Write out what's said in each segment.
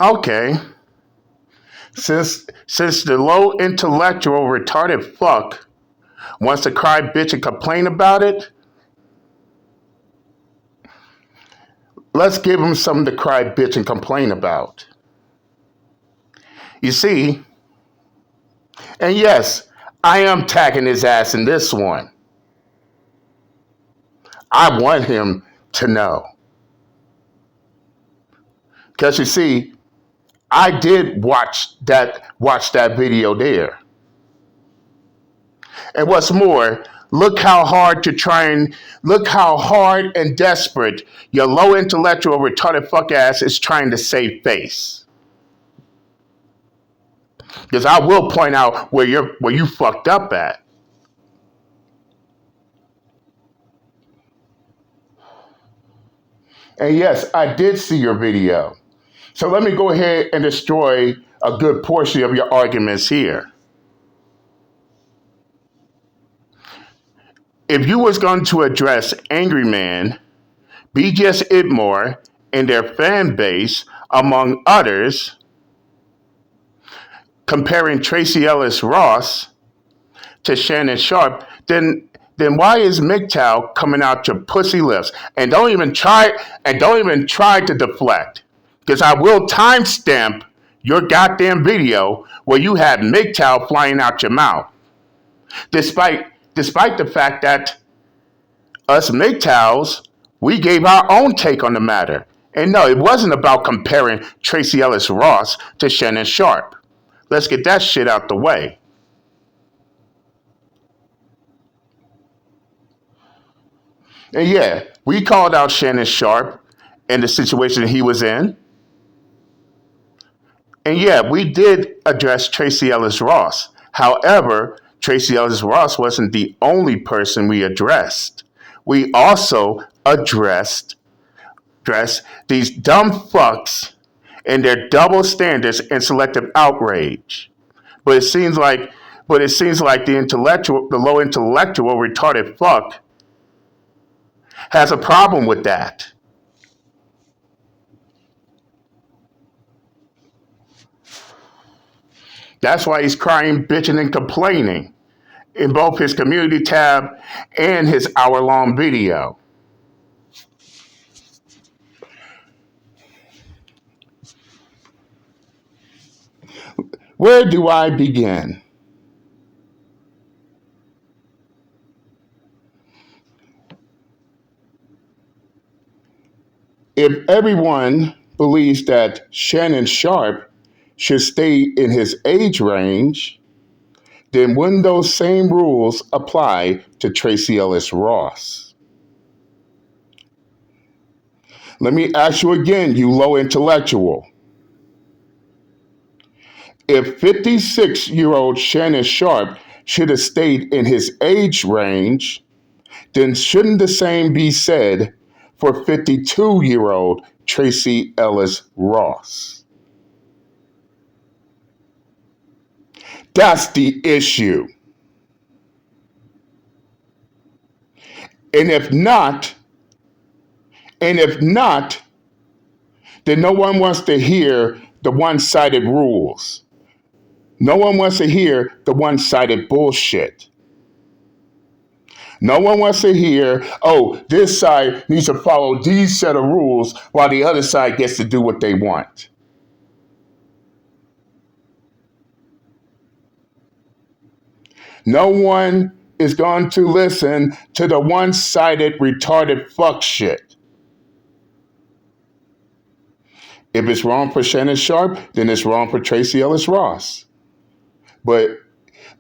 Okay, since the low intellectual retarded fuck wants to cry, bitch, and complain about it, let's give him something to cry, bitch, and complain about. You see, and yes, I am tagging his ass in this one. I want him to know. Because you see, I did watch that video there. And what's more, look how hard and desperate your low intellectual retarded fuck ass is trying to save face. Because I will point out where you fucked up at. And yes, I did see your video. So let me go ahead and destroy a good portion of your arguments here. If you was going to address Angry Man, BGS Idmore, and their fan base, among others, comparing Tracy Ellis Ross to Shannon Sharp, then why is MGTOW coming out your pussy lips? And don't even try to deflect. Because I will timestamp your goddamn video where you had MGTOW flying out your mouth. Despite the fact that us MGTOWs, we gave our own take on the matter. And no, it wasn't about comparing Tracy Ellis Ross to Shannon Sharp. Let's get that shit out the way. And yeah, we called out Shannon Sharp and the situation he was in. And yeah, we did address Tracy Ellis Ross. However, Tracy Ellis Ross wasn't the only person we addressed. We also addressed these dumb fucks and their double standards and selective outrage. But it seems like the low intellectual retarded fuck has a problem with that. That's why he's crying, bitching, and complaining in both his community tab and his hour-long video. Where do I begin? If everyone believes that Shannon Sharp should stay in his age range, then wouldn't those same rules apply to Tracy Ellis Ross? Let me ask you again, you low intellectual. If 56-year-old Shannon Sharp should have stayed in his age range, then shouldn't the same be said for 52-year-old Tracy Ellis Ross? That's the issue. And if not, then no one wants to hear the one-sided rules. No one wants to hear the one-sided bullshit. No one wants to hear, oh, this side needs to follow these set of rules while the other side gets to do what they want. No one is going to listen to the one-sided retarded fuck shit. If it's wrong for Shannon Sharp, then it's wrong for Tracy Ellis Ross. But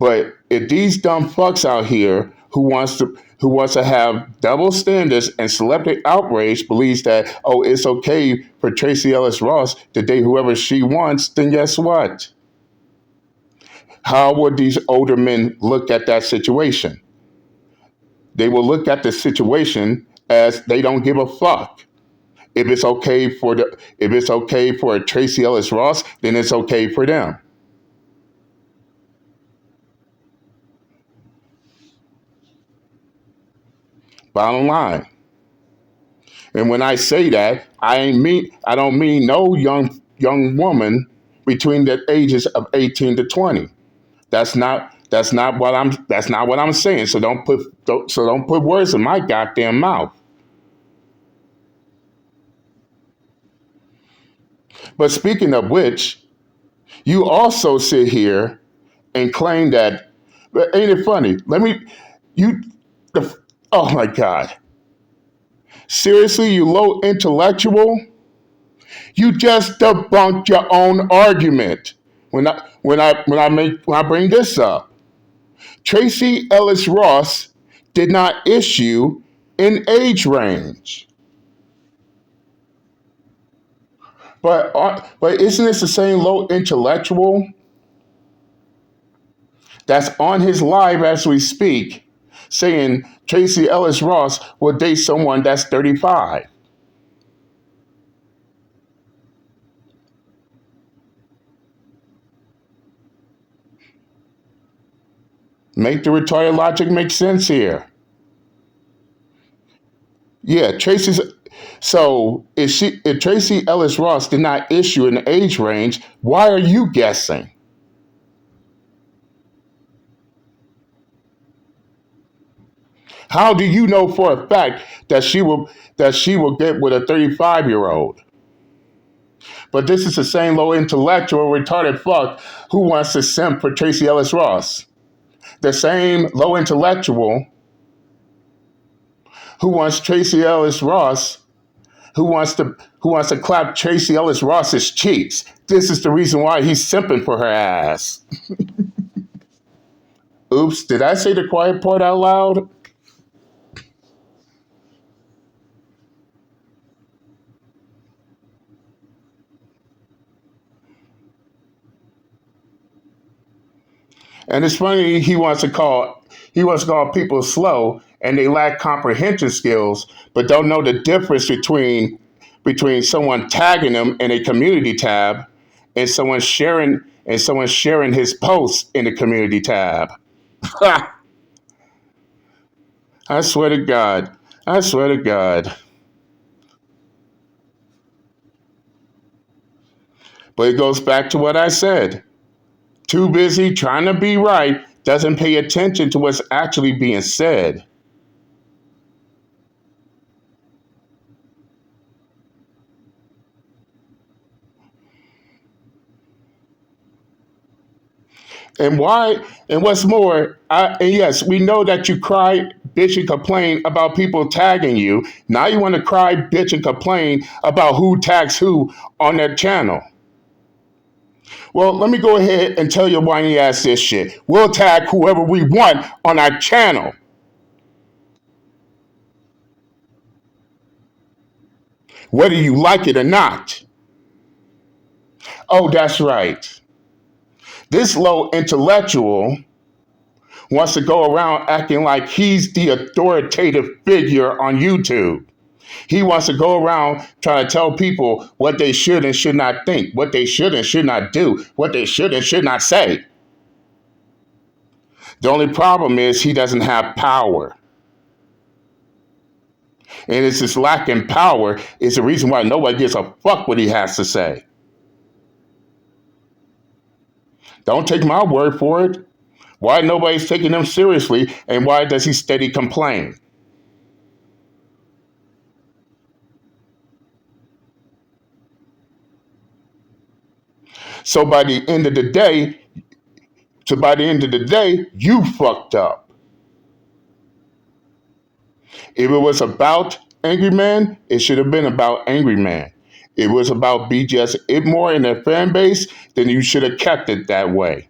if these dumb fucks out here who wants to have double standards and selective outrage believes that, oh, it's okay for Tracy Ellis Ross to date whoever she wants, then guess what? How would these older men look at that situation? They will look at the situation as they don't give a fuck. If it's okay for Tracy Ellis Ross, then it's okay for them. Bottom line. And when I say that, I don't mean no young young woman between the ages of 18 to 20. That's not what I'm saying. So don't put words in my goddamn mouth. But speaking of which, you also sit here and claim that, but ain't it funny? You, the, oh my God. Seriously, you low intellectual? You just debunked your own argument when I bring this up. Tracy Ellis Ross did not issue an age range. But isn't this the same low intellectual that's on his live as we speak, saying Tracy Ellis Ross will date someone that's 35? Make the retarded logic make sense here. Yeah, Tracy's. So if Tracy Ellis Ross did not issue an age range, why are you guessing? How do you know for a fact that she will get with a 35-year-old? But this is the same low intellectual retarded fuck who wants to simp for Tracy Ellis Ross. The same low intellectual who wants Tracy Ellis Ross who wants to clap Tracy Ellis Ross's cheeks. This is the reason why he's simping for her ass. Oops, did I say the quiet part out loud? And it's funny he wants to call people slow and they lack comprehension skills, but don't know the difference between someone tagging them in a community tab and someone sharing his posts in the community tab. I swear to God. I swear to God. But it goes back to what I said. Too busy trying to be right doesn't pay attention to what's actually being said. And why? And what's more, and yes, we know that you cry, bitch, and complain about people tagging you. Now you want to cry, bitch, and complain about who tags who on their channel. Well, let me go ahead and tell your whiny ass this shit. We'll tag whoever we want on our channel, whether you like it or not. Oh, that's right. This low intellectual wants to go around acting like he's the authoritative figure on YouTube. He wants to go around trying to tell people what they should and should not think, what they should and should not do, what they should and should not say. The only problem is he doesn't have power. And it's this lack in power is the reason why nobody gives a fuck what he has to say. Don't take my word for it. Why nobody's taking him seriously and why does he steady complain? So by the end of the day, you fucked up. If it was about Angry Man, it should have been about Angry Man. If it was about BGS Itmore and their fan base, then you should have kept it that way.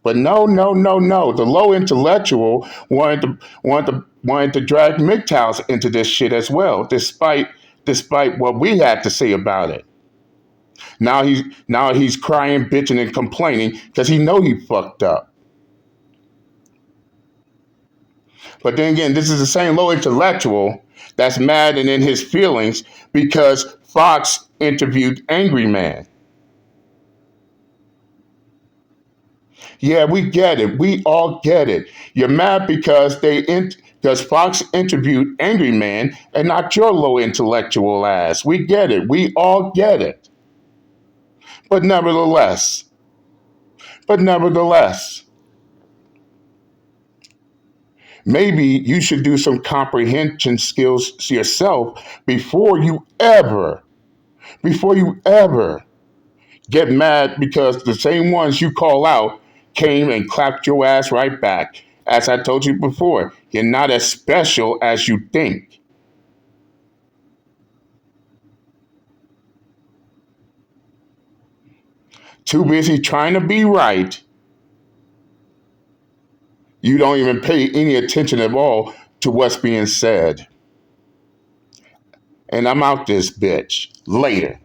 But no, no, no, no. The low intellectual wanted to drag MGTOWs into this shit as well, despite what we had to say about it. Now he's crying, bitching, and complaining because he know he fucked up. But then again, this is the same low intellectual that's mad and in his feelings because Fox interviewed Angry Man. Yeah, we get it. We all get it. You're mad because because Fox interviewed Angry Man and not your low intellectual ass. We get it. We all get it. But nevertheless, but nevertheless, maybe you should do some comprehension skills yourself before you ever get mad because the same ones you call out came and clapped your ass right back. As I told you before, you're not as special as you think. Too busy trying to be right, you don't even pay any attention at all to what's being said. And I'm out this bitch. Later.